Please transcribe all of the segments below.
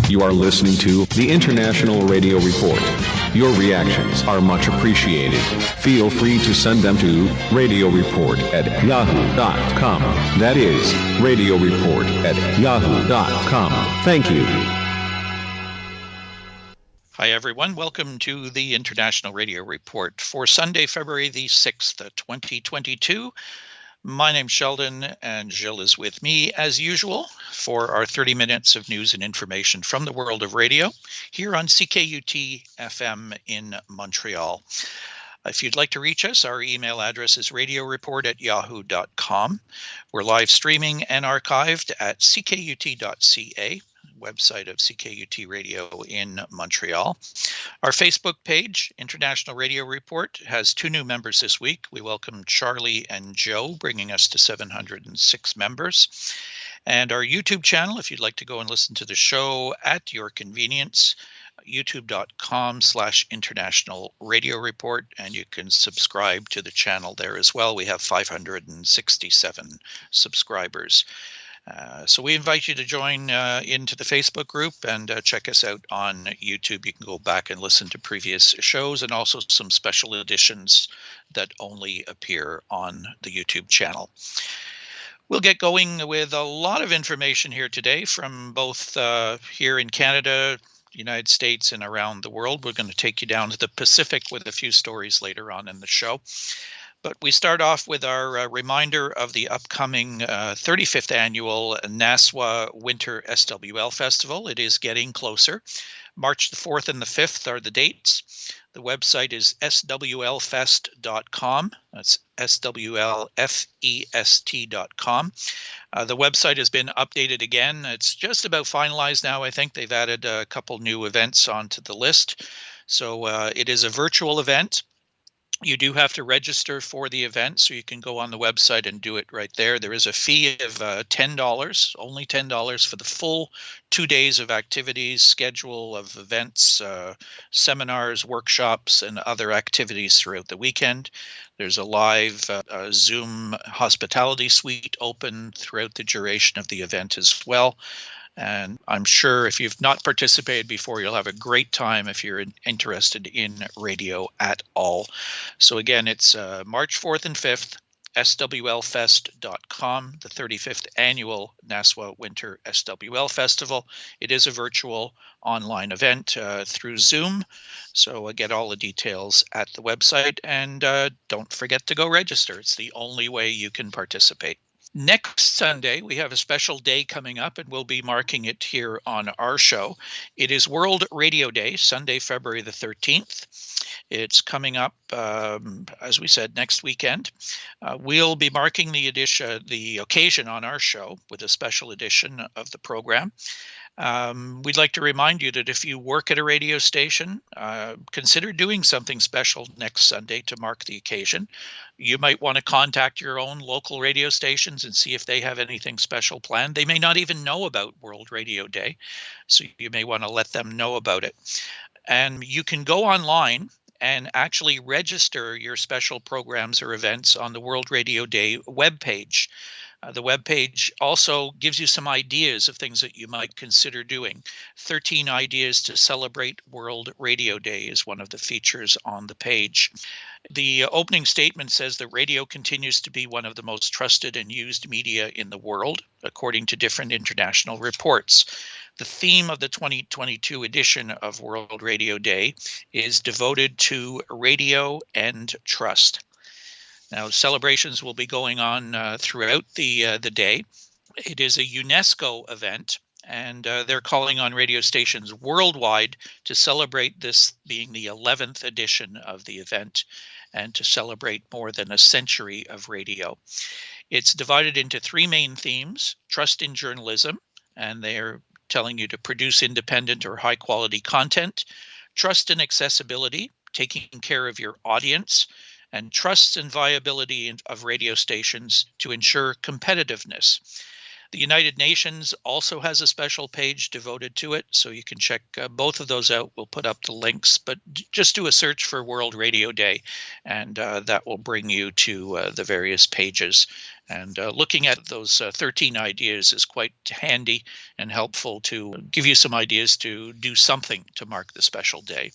You are listening to the International Radio Report. Your reactions are much appreciated. Feel free to send them to radioreport@yahoo.com. That is, radioreport@yahoo.com. Thank you. Hi, everyone. Welcome to the International Radio Report for Sunday, February the 6th, 2022. My name's Sheldon, and Jill is with me, as usual, for our 30 minutes of news and information from the world of radio here on CKUT FM in Montreal. If you'd like to reach us, our email address is radioreport@yahoo.com. We're live streaming and archived at ckut.ca, website of CKUT Radio in Montreal. Our Facebook page, International Radio Report, has 2 new members this week. We welcome Charlie and Joe, bringing us to 706 members. And our YouTube channel, if you'd like to go and listen to the show at your convenience, youtube.com/International Radio Report, and you can subscribe to the channel there as well. We have 567 subscribers. So we invite you to join into the Facebook group and check us out on YouTube. You can go back and listen to previous shows and also some special editions that only appear on the YouTube channel. We'll get going with a lot of information here today from both here in Canada, United States, and around the world. We're going to take you down to the Pacific with a few stories later on in the show. But we start off with our reminder of the upcoming 35th annual NASWA Winter SWL Festival. It is getting closer. March the 4th and the 5th are the dates. The website is swlfest.com. That's swlfest.com. The website has been updated again. It's just about finalized now. I think they've added a couple new events onto the list. So it is a virtual event. You do have to register for the event, so you can go on the website and do it right there. There is a fee of $10, only $10 for the full 2 days of activities, schedule of events, seminars, workshops, and other activities throughout the weekend. There's a live Zoom hospitality suite open throughout the duration of the event as well. And I'm sure if you've not participated before, you'll have a great time if you're interested in radio at all. So again, it's March 4th and 5th, swlfest.com, the 35th annual NASWA Winter SWL Festival. It is a virtual online event through Zoom. So get all the details at the website, and don't forget to go register. It's the only way you can participate. Next Sunday, we have a special day coming up, and we'll be marking it here on our show. It is World Radio Day, Sunday, February the 13th. It's coming up, as we said, next weekend. We'll be marking the occasion on our show with a special edition of the program. We'd like to remind you that if you work at a radio station, consider doing something special next Sunday to mark the occasion. You might want to contact your own local radio stations and see if they have anything special planned. They may not even know about World Radio Day, so you may want to let them know about it. And you can go online and actually register your special programs or events on the World Radio Day webpage. The webpage also gives you some ideas of things that you might consider doing. 13 ideas to celebrate World Radio Day is one of the features on the page. The opening statement says that radio continues to be one of the most trusted and used media in the world, according to different international reports. The theme of the 2022 edition of World Radio Day is devoted to radio and trust. Now, celebrations will be going on throughout the day. It is a UNESCO event, and they're calling on radio stations worldwide to celebrate this being the 11th edition of the event and to celebrate more than a century of radio. It's divided into 3 main themes: trust in journalism, and they're telling you to produce independent or high-quality content; trust in accessibility, taking care of your audience; and trust and viability of radio stations to ensure competitiveness. The United Nations also has a special page devoted to it, so you can check both of those out. We'll put up the links, but just do a search for World Radio Day, and that will bring you to the various pages. And looking at those 13 ideas is quite handy and helpful to give you some ideas to do something to mark the special day.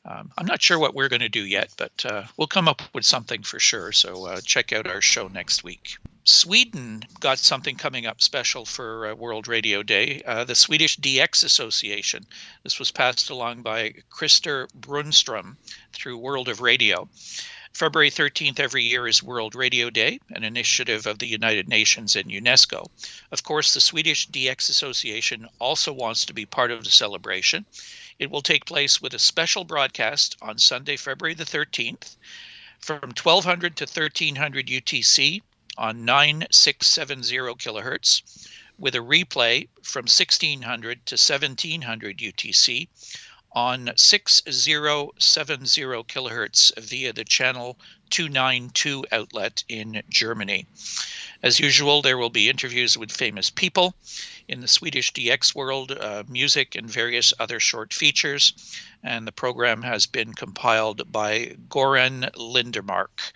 I'm not sure what we're going to do yet, but we'll come up with something for sure. So check out our show next week. Sweden got something coming up special for World Radio Day, the Swedish DX Association. This was passed along by Christer Brunström through World of Radio. February 13th every year is World Radio Day, an initiative of the United Nations and UNESCO. Of course, the Swedish DX Association also wants to be part of the celebration. It will take place with a special broadcast on Sunday, February the 13th, from 1200 to 1300 UTC on 9670 kilohertz, with a replay from 1600 to 1700 UTC on 6070 kilohertz via the channel 292 outlet in Germany. As usual, there will be interviews with famous people in the Swedish DX world, music and various other short features, and the program has been compiled by Goran Lindermark.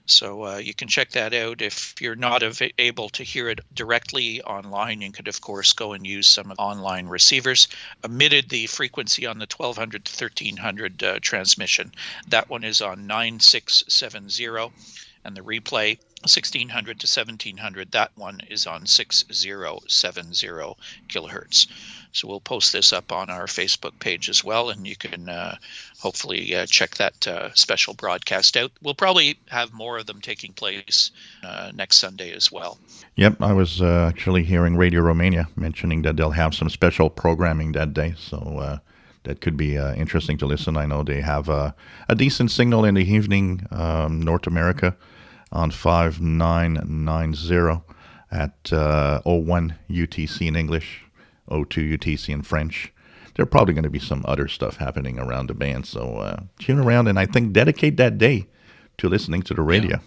So you can check that out. If you're not able to hear it directly online, you could, of course, go and use some online receivers. Omitted the frequency on the 1200 to 1300 transmission. That one is on 9670, and the replay 1600 to 1700, that one is on 6070 kilohertz. So we'll post this up on our Facebook page as well, and you can hopefully check that special broadcast out. We'll probably have more of them taking place next Sunday as well. Yep, I was actually hearing Radio Romania mentioning that they'll have some special programming that day, so that could be interesting to listen. I know they have a decent signal in the evening, North America, on 5990 at 01 UTC in English, 02 UTC in French. There are probably going to be some other stuff happening around the band, so tune around and I think dedicate that day to listening to the radio. Yeah.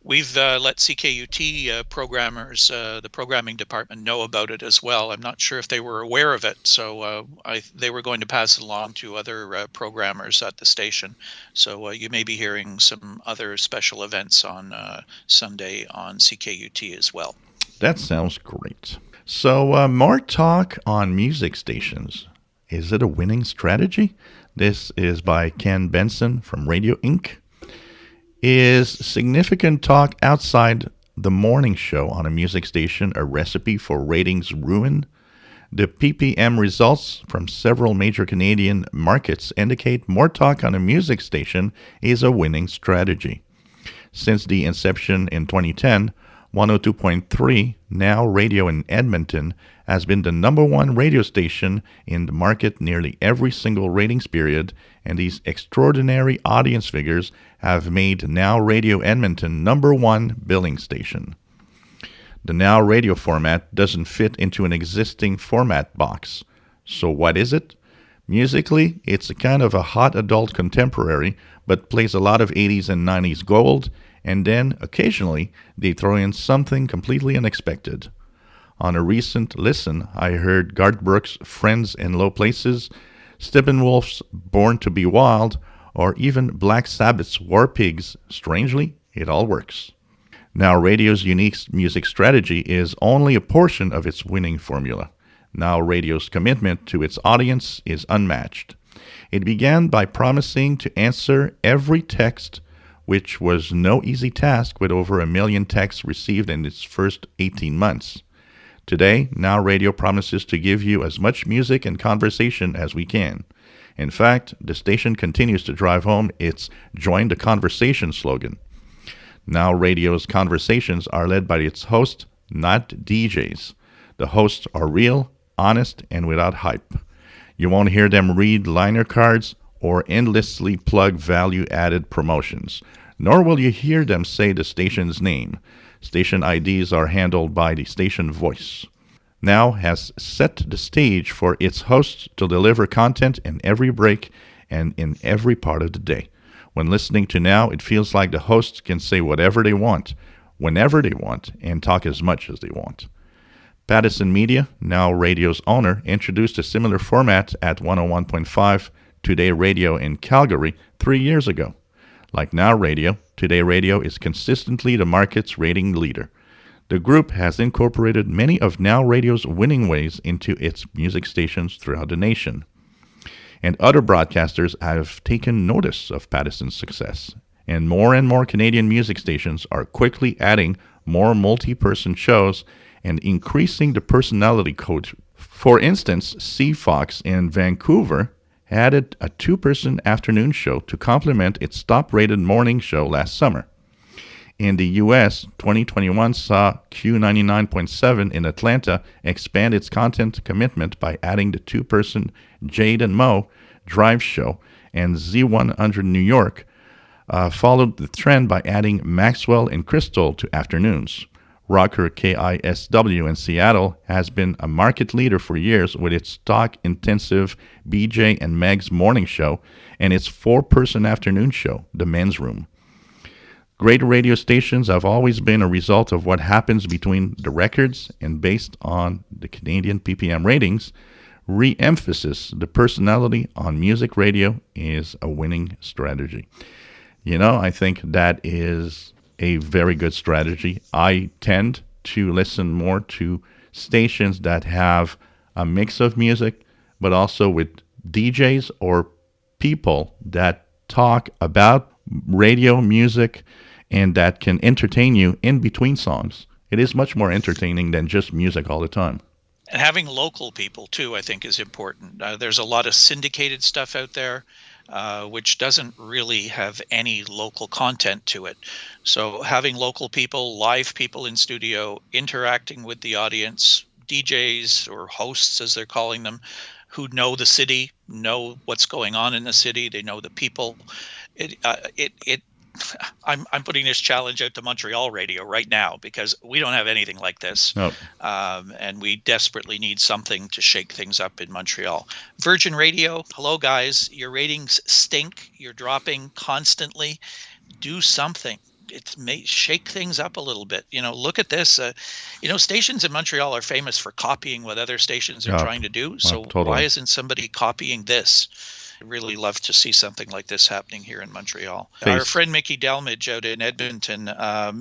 We've let CKUT programmers, the programming department, know about it as well. I'm not sure if they were aware of it, so they were going to pass it along to other programmers at the station. So you may be hearing some other special events on Sunday on CKUT as well. That sounds great. So more talk on music stations. Is it a winning strategy? This is by Ken Benson from Radio Inc. Is significant talk outside the morning show on a music station a recipe for ratings ruin? The PPM results from several major Canadian markets indicate more talk on a music station is a winning strategy. Since the inception in 2010, 102.3, now radio in Edmonton, has been the number one radio station in the market nearly every single ratings period, and these extraordinary audience figures have made Now Radio Edmonton number one billing station. The Now Radio format doesn't fit into an existing format box. So what is it? Musically, it's a kind of a hot adult contemporary, but plays a lot of 80s and 90s gold, and then, occasionally, they throw in something completely unexpected. On a recent listen, I heard Garth Brooks' Friends in Low Places, Steppenwolf's Born to be Wild, or even Black Sabbath's War Pigs. Strangely, it all works. Now Radio's unique music strategy is only a portion of its winning formula. Now Radio's commitment to its audience is unmatched. It began by promising to answer every text, which was no easy task with over 1 million texts received in its first 18 months. Today, Now Radio promises to give you as much music and conversation as we can. In fact, the station continues to drive home its Join the Conversation slogan. Now Radio's conversations are led by its hosts, not DJs. The hosts are real, honest, and without hype. You won't hear them read liner cards or endlessly plug value-added promotions, nor will you hear them say the station's name. Station IDs are handled by the station voice. Now has set the stage for its hosts to deliver content in every break and in every part of the day. When listening to Now, it feels like the hosts can say whatever they want, whenever they want, and talk as much as they want. Pattison Media, now radio's owner, introduced a similar format at 101.5 Today Radio in Calgary 3 years ago. Like Now Radio, Today Radio is consistently the market's rating leader. The group has incorporated many of Now Radio's winning ways into its music stations throughout the nation. And other broadcasters have taken notice of Pattison's success. And more Canadian music stations are quickly adding more multi-person shows and increasing the personality code. For instance, CFox in Vancouver added a 2-person afternoon show to complement its top-rated morning show last summer. In the U.S., 2021 saw Q99.7 in Atlanta expand its content commitment by adding the 2-person Jade and Mo Drive show, and Z100 New York followed the trend by adding Maxwell and Crystal to afternoons. Rocker KISW in Seattle has been a market leader for years with its talk-intensive BJ and Meg's morning show and its 4-person afternoon show, The Men's Room. Great radio stations have always been a result of what happens between the records, and based on the Canadian PPM ratings, re-emphasis the personality on music radio is a winning strategy. You know, I think that is a very good strategy. I tend to listen more to stations that have a mix of music, but also with DJs or people that talk about radio music and that can entertain you in between songs. It is much more entertaining than just music all the time. And having local people, too, I think is important. There's a lot of syndicated stuff out there, which doesn't really have any local content to it. So having local people, live people in studio, interacting with the audience, DJs or hosts, as they're calling them, who know the city, know what's going on in the city, they know the people. I'm putting this challenge out to Montreal radio right now because we don't have anything like this. Nope. And we desperately need something to shake things up in Montreal. Virgin Radio, hello guys, your ratings stink. You're dropping constantly. Do something. Shake things up a little bit. Look at this. Stations in Montreal are famous for copying what other stations are trying to do. So totally. Why isn't somebody copying this? I'd really love to see something like this happening here in Montreal. Our friend Mickey Delmage out in Edmonton,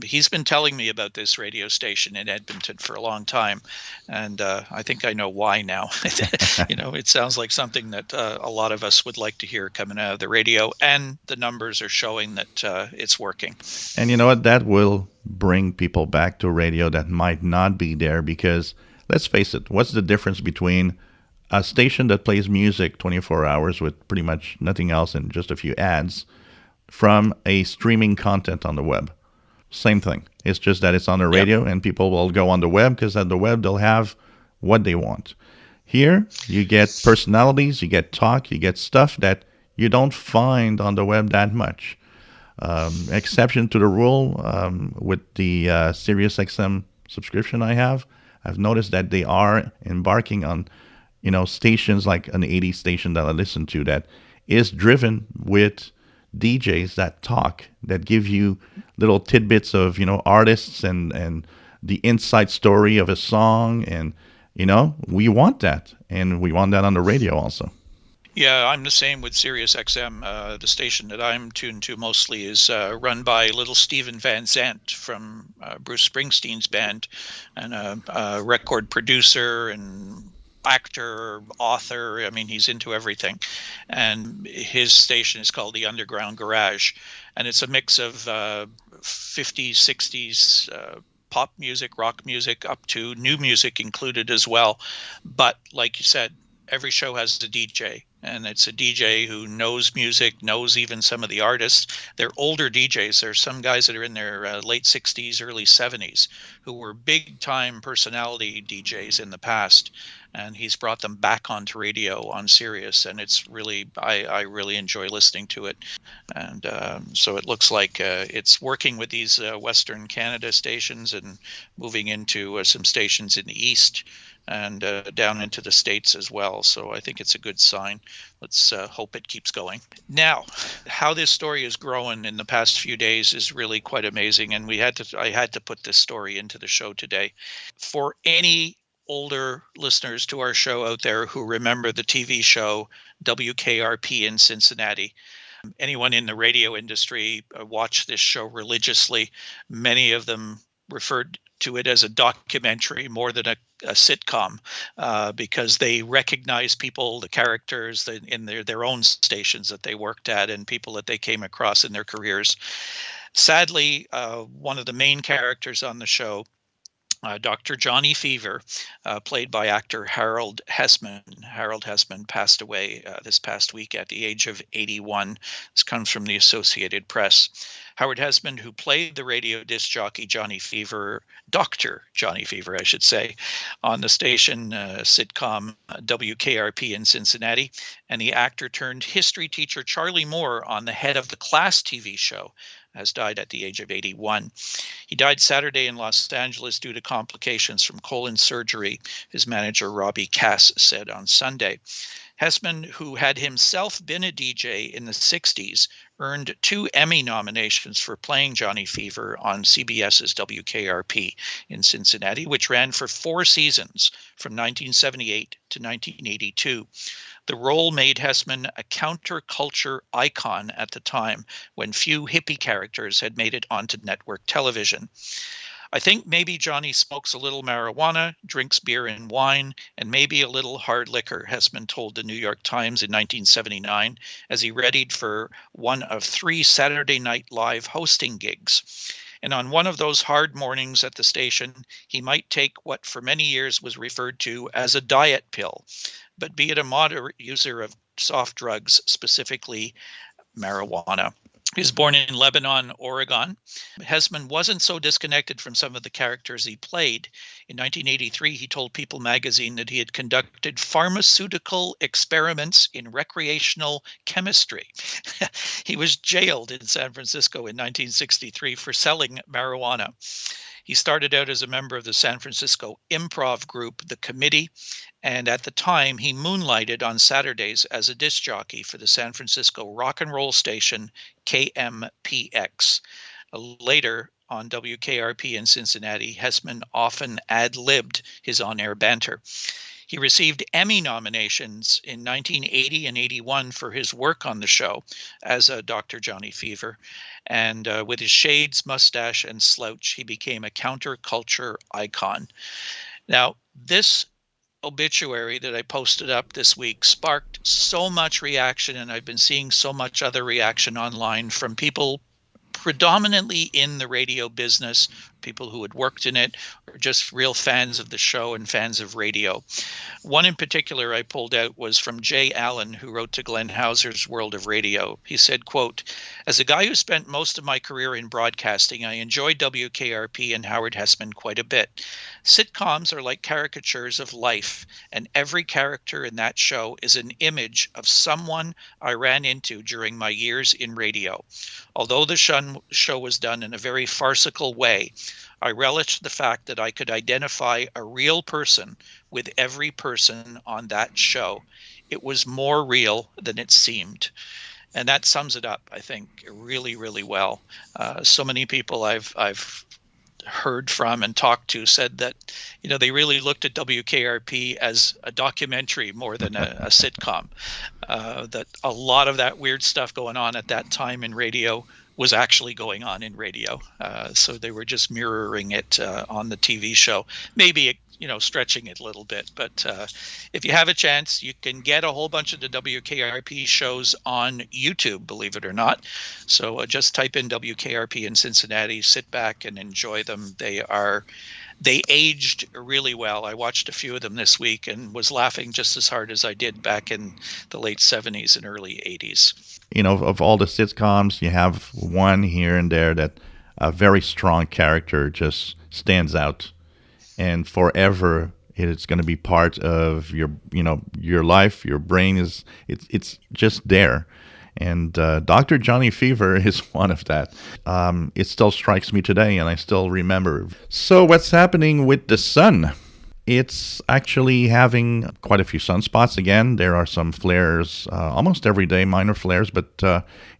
he's been telling me about this radio station in Edmonton for a long time, and I think I know why now. It sounds like something that a lot of us would like to hear coming out of the radio, and the numbers are showing that it's working. And you know what? That will bring people back to radio that might not be there because, let's face it, what's the difference between a station that plays music 24 hours with pretty much nothing else and just a few ads from a streaming content on the web? Same thing. It's just that it's on the radio and people will go on the web because at the web they'll have what they want. Here, you get personalities, you get talk, you get stuff that you don't find on the web that much. Exception to the rule with the SiriusXM subscription I've noticed that they are embarking on stations like an 80s station that I listen to that is driven with DJs that talk, that give you little tidbits of, artists and the inside story of a song. And, we want that. And we want that on the radio also. Yeah, I'm the same with SiriusXM. The station that I'm tuned to mostly is run by little Steven Van Zandt from Bruce Springsteen's band, and a record producer and actor, author. I mean, he's into everything. And his station is called the Underground Garage. And it's a mix of 50s, 60s pop music, rock music, up to new music included as well. But like you said, every show has a DJ. And it's a DJ who knows music, knows even some of the artists. They're older DJs. There's some guys that are in their late 60s, early 70s, who were big-time personality DJs in the past. And he's brought them back onto radio on Sirius. And it's really, I really enjoy listening to it. And so it looks like it's working with these Western Canada stations and moving into some stations in the East and down into the States as well. So I think it's a good sign. Let's hope it keeps going. Now, how this story has grown in the past few days is really quite amazing. And I had to put this story into the show today. For any older listeners to our show out there who remember the TV show WKRP in Cincinnati. Anyone in the radio industry watched this show religiously. Many of them referred to it as a documentary more than a sitcom, because they recognized people, the characters in their own stations that they worked at and people that they came across in their careers. Sadly, one of the main characters on the show, Dr. Johnny Fever, played by actor Harold Hesseman. Harold Hesseman passed away this past week at the age of 81. This comes from the Associated Press. Howard Hesseman, who played the radio disc jockey Johnny Fever, Dr. Johnny Fever, I should say, on the station sitcom WKRP in Cincinnati, and the actor turned history teacher Charlie Moore on the Head of the Class TV show, has died at the age of 81. He died Saturday in Los Angeles due to complications from colon surgery, his manager Robbie Cass said on Sunday. Hesseman, who had himself been a DJ in the 60s, earned 2 Emmy nominations for playing Johnny Fever on CBS's WKRP in Cincinnati, which ran for 4 seasons from 1978 to 1982. The role made Hesseman a counterculture icon at the time when few hippie characters had made it onto network television. I think maybe Johnny smokes a little marijuana, drinks beer and wine, and maybe a little hard liquor, Hesseman told the New York Times in 1979 as he readied for one of 3 Saturday Night Live hosting gigs. And on one of those hard mornings at the station, he might take what for many years was referred to as a diet pill, but be it a moderate user of soft drugs, specifically marijuana. He was born in Lebanon, Oregon. Hesseman wasn't so disconnected from some of the characters he played. In 1983, he told People magazine that he had conducted pharmaceutical experiments in recreational chemistry. He was jailed in San Francisco in 1963 for selling marijuana. He started out as a member of the San Francisco improv group, The Committee, and at the time he moonlighted on Saturdays as a disc jockey for the San Francisco rock and roll station KMPX. Later on WKRP in Cincinnati, Hesseman often ad-libbed his on-air banter. He received Emmy nominations in 1980 and 81 for his work on the show as a Dr. Johnny Fever. And with his shades, mustache, and slouch, he became a counterculture icon. Now, this obituary that I posted up this week sparked so much reaction, and I've been seeing so much other reaction online from people predominantly in the radio business, people who had worked in it, or just real fans of the show and fans of radio. One in particular I pulled out was from Jay Allen, who wrote to Glenn Hauser's World of Radio. He said, quote, "As a guy who spent most of my career in broadcasting, I enjoyed WKRP and Howard Hesseman quite a bit. Sitcoms are like caricatures of life, and every character in that show is an image of someone I ran into during my years in radio. Although the show was done in a very farcical way, I relished the fact that I could identify a real person with every person on that show. It was more real than it seemed." And that sums it up, I think, really, really well. So many people I've heard from and talked to said that, they really looked at WKRP as a documentary more than a sitcom. That a lot of that weird stuff going on at that time in radio was actually going on in radio. So they were just mirroring it on the TV show. Maybe, stretching it a little bit. But if you have a chance, you can get a whole bunch of the WKRP shows on YouTube, believe it or not. So just type in WKRP in Cincinnati, sit back and enjoy them. They aged really well. I watched a few of them this week and was laughing just as hard as I did back in the late 70s and early 80s. Of all the sitcoms, you have one here and there that a very strong character just stands out, and forever it's going to be part of your life. Your brain it's just there. And Dr. Johnny Fever is one of that. It still strikes me today, and I still remember. So what's happening with the sun? It's actually having quite a few sunspots again. There are some flares almost every day, minor flares, but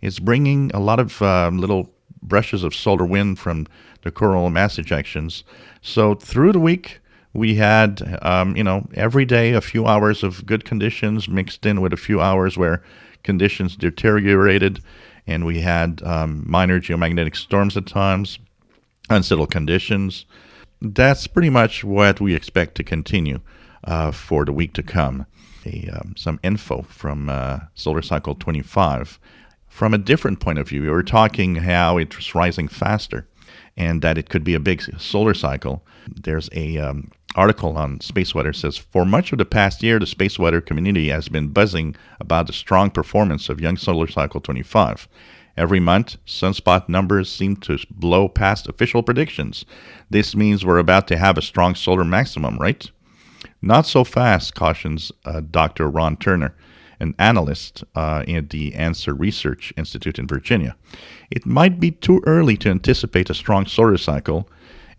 it's bringing a lot of little brushes of solar wind from the coronal mass ejections. So through the week, We had, every day a few hours of good conditions mixed in with a few hours where conditions deteriorated, and we had minor geomagnetic storms at times, unsettled conditions. That's pretty much what we expect to continue for the week to come. Some info from Solar Cycle 25. From a different point of view, we were talking how it's rising faster and that it could be a big solar cycle. There's a article on space weather says, for much of the past year, the space weather community has been buzzing about the strong performance of young Solar Cycle 25. Every month, sunspot numbers seem to blow past official predictions. This means we're about to have a strong solar maximum, right? Not so fast, cautions Dr. Ron Turner, an analyst at the Answer Research Institute in Virginia. It might be too early to anticipate a strong solar cycle,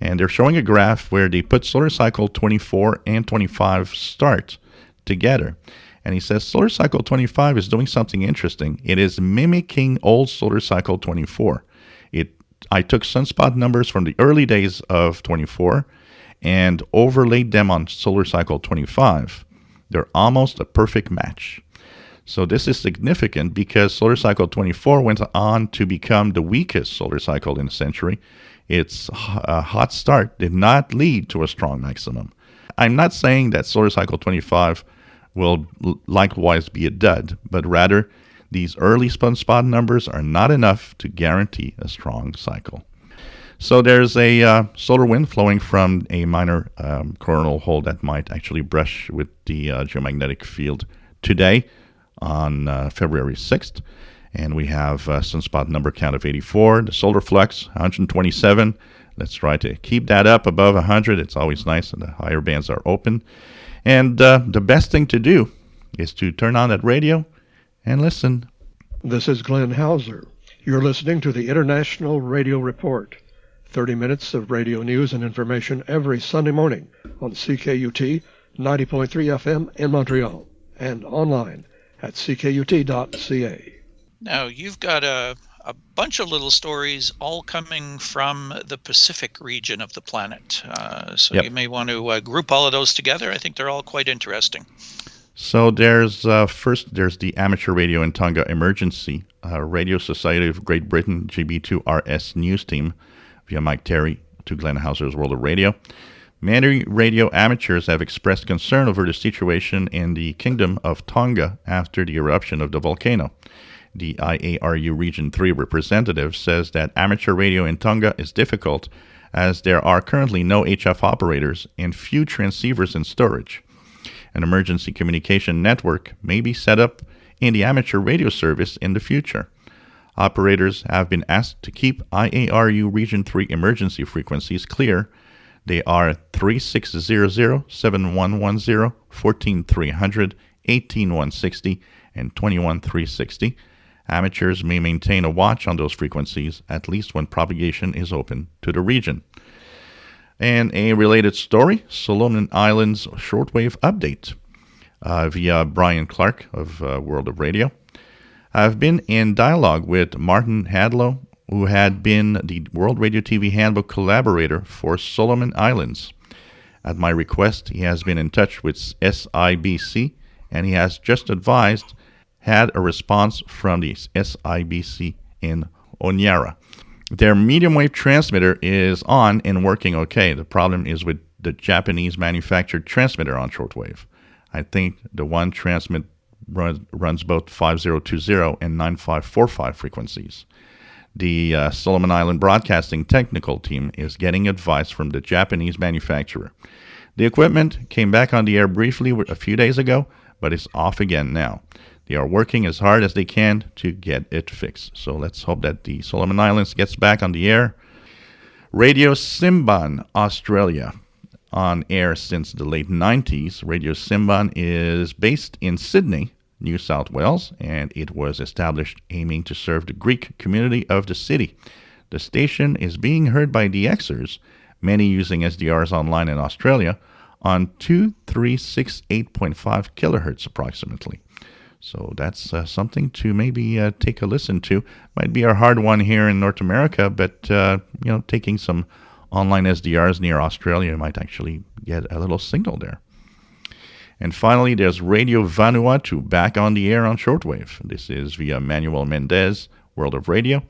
and they're showing a graph where they put solar cycle 24 and 25 start together. And he says solar cycle 25 is doing something interesting. It is mimicking old solar cycle 24. I took sunspot numbers from the early days of 24 and overlaid them on solar cycle 25. They're almost a perfect match. So this is significant because solar cycle 24 went on to become the weakest solar cycle in a century. Its hot start did not lead to a strong maximum. I'm not saying that solar cycle 25 will likewise be a dud, but rather these early sunspot numbers are not enough to guarantee a strong cycle. So there's a solar wind flowing from a minor coronal hole that might actually brush with the geomagnetic field today on February 6th. And we have a sunspot number count of 84, the solar flux 127. Let's try to keep that up above 100. It's always nice and the higher bands are open. And the best thing to do is to turn on that radio and listen. This is Glenn Hauser. You're listening to the International Radio Report. 30 minutes of radio news and information every Sunday morning on CKUT 90.3 FM in Montreal and online at ckut.ca. Now, you've got a bunch of little stories all coming from the Pacific region of the planet. So Yep. You may want to group all of those together. I think they're all quite interesting. So there's there's the Amateur Radio in Tonga Emergency Radio Society of Great Britain GB2RS News Team via Mike Terry to Glenn Hauser's World of Radio. Many radio amateurs have expressed concern over the situation in the Kingdom of Tonga after the eruption of the volcano. The IARU Region 3 representative says that amateur radio in Tonga is difficult as there are currently no HF operators and few transceivers in storage. An emergency communication network may be set up in the amateur radio service in the future. Operators have been asked to keep IARU Region 3 emergency frequencies clear. They are 3600, 7110, 14300, 18160, and 21360. Amateurs may maintain a watch on those frequencies, at least when propagation is open to the region. And a related story, Solomon Islands shortwave update via Brian Clark of World of Radio. I've been in dialogue with Martin Hadlow, who had been the World Radio TV Handbook collaborator for Solomon Islands. At my request, he has been in touch with SIBC, and he has just had a response from the SIBC in Onyara. Their medium wave transmitter is on and working okay. The problem is with the Japanese manufactured transmitter on shortwave. I think the one transmit runs both 5020 and 9545 frequencies. The Solomon Island Broadcasting technical team is getting advice from the Japanese manufacturer. The equipment came back on the air briefly a few days ago, but it's off again now. They are working as hard as they can to get it fixed. So let's hope that the Solomon Islands gets back on the air. Radio Symban, Australia, on air since the late 90s. Radio Symban is based in Sydney, New South Wales, and it was established aiming to serve the Greek community of the city. The station is being heard by DXers, many using SDRs online in Australia, on 2368.5 kilohertz approximately. So that's something to maybe take a listen to. Might be a hard one here in North America, but taking some online SDRs near Australia, you might actually get a little signal there. And finally, there's Radio Vanuatu back on the air on shortwave. This is via Manuel Mendez, World of Radio.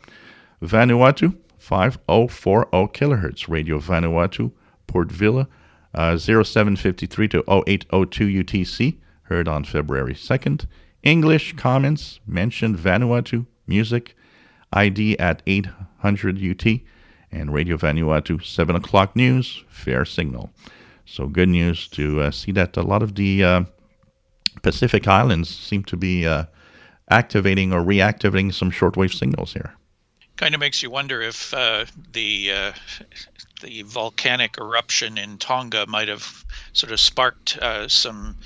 Vanuatu, 5040 kilohertz. Radio Vanuatu, Port Vila, 0753 to 0802 UTC, heard on February 2nd. English comments, mentioned Vanuatu, music, ID at 800 UT, and Radio Vanuatu, 7 o'clock news, fair signal. So good news to see that a lot of the Pacific Islands seem to be activating or reactivating some shortwave signals here. Kind of makes you wonder if the volcanic eruption in Tonga might have sort of sparked some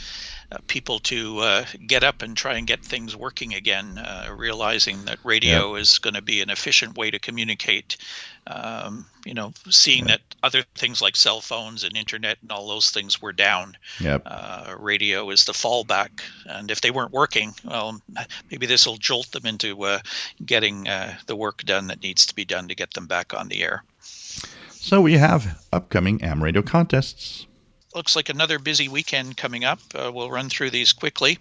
people to get up and try and get things working again, realizing that radio is going to be an efficient way to communicate. Seeing that other things like cell phones and internet and all those things were down. Radio is the fallback. And if they weren't working, well, maybe this will jolt them into getting the work done that needs to be done to get them back on the air. So we have upcoming AM radio contests. Looks like another busy weekend coming up. We'll run through these quickly.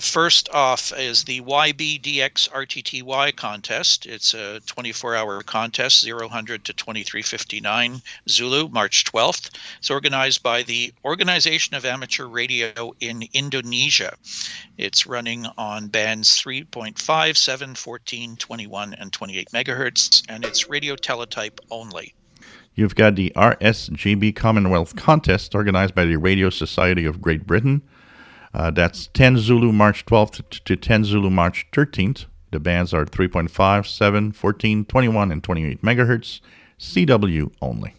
First off is the YBDX RTTY contest. It's a 24-hour contest, 0000 to 2359 Zulu, March 12th. It's organized by the Organization of Amateur Radio in Indonesia. It's running on bands 3.5, 7, 14, 21, and 28 megahertz, and it's radio teletype only. You've got the RSGB Commonwealth Contest organized by the Radio Society of Great Britain. That's 10 Zulu March 12th to 10 Zulu March 13th. The bands are 3.5, 7, 14, 21, and 28 megahertz, CW only.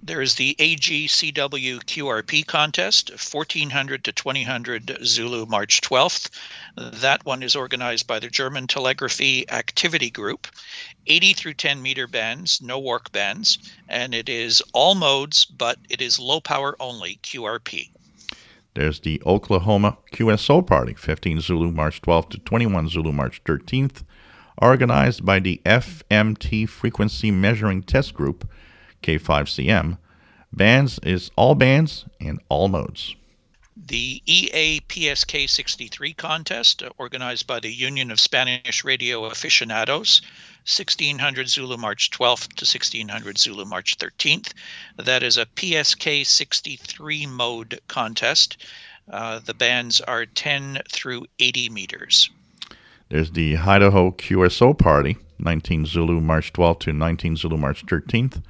There is the AGCW QRP contest, 1400 to 2000 Zulu March 12th. That one is organized by the German Telegraphy Activity Group. 80 through 10 meter bands, no work bands, and it is all modes, but it is low power only, QRP. There's the Oklahoma QSO Party, 15 Zulu March 12th to 21 Zulu March 13th, organized by the FMT Frequency Measuring Test Group, K5CM. Bands is all bands and all modes. The EAPSK 63 contest, organized by the Union of Spanish Radio Aficionados, 1600 Zulu March 12th to 1600 Zulu March 13th. That is a PSK 63 mode contest. The bands are 10 through 80 meters. There's the Idaho QSO Party, 19 Zulu March 12th to 19 Zulu March 13th,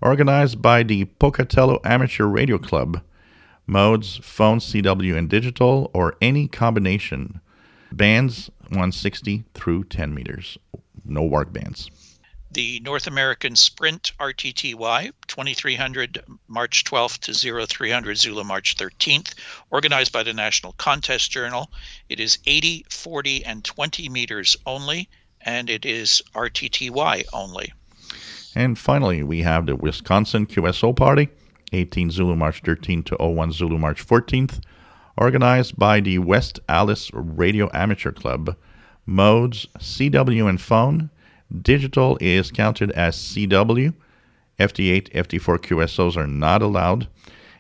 organized by the Pocatello Amateur Radio Club. Modes, phone, CW, and digital, or any combination. Bands, 160 through 10 meters. No work bands. The North American Sprint RTTY, 2300 March 12th to 0300 Zulu March 13th, organized by the National Contest Journal. It is 80, 40, and 20 meters only, and it is RTTY only. And finally, we have the Wisconsin QSO Party, 18 Zulu March 13th to 01 Zulu March 14th, organized by the West Allis Radio Amateur Club. Modes, CW and phone. Digital is counted as CW. FD8, FD4 QSOs are not allowed.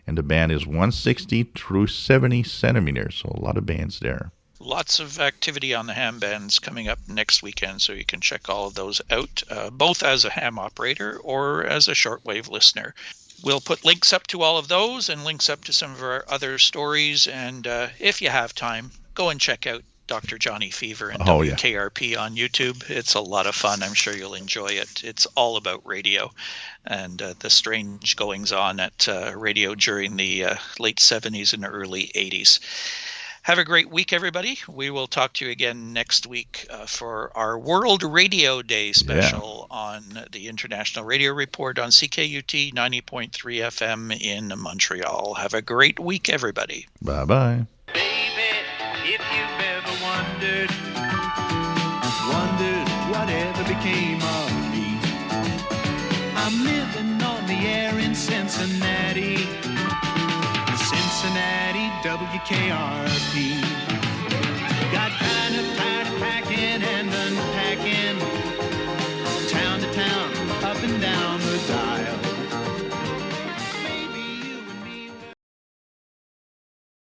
And the band is 160 through 70 centimeters, so a lot of bands there. Lots of activity on the ham bands coming up next weekend, so you can check all of those out, both as a ham operator or as a shortwave listener. We'll put links up to all of those and links up to some of our other stories. And if you have time, go and check out Dr. Johnny Fever and WKRP on YouTube. It's a lot of fun. I'm sure you'll enjoy it. It's all about radio and the strange goings on at radio during the late 70s and early 80s. Have a great week, everybody. We will talk to you again next week for our World Radio Day special on the International Radio Report on CKUT 90.3 FM in Montreal. Have a great week, everybody. Bye-bye. Baby, if you've ever wondered whatever became of me, I'm living on the air in Cincinnati, WKRP.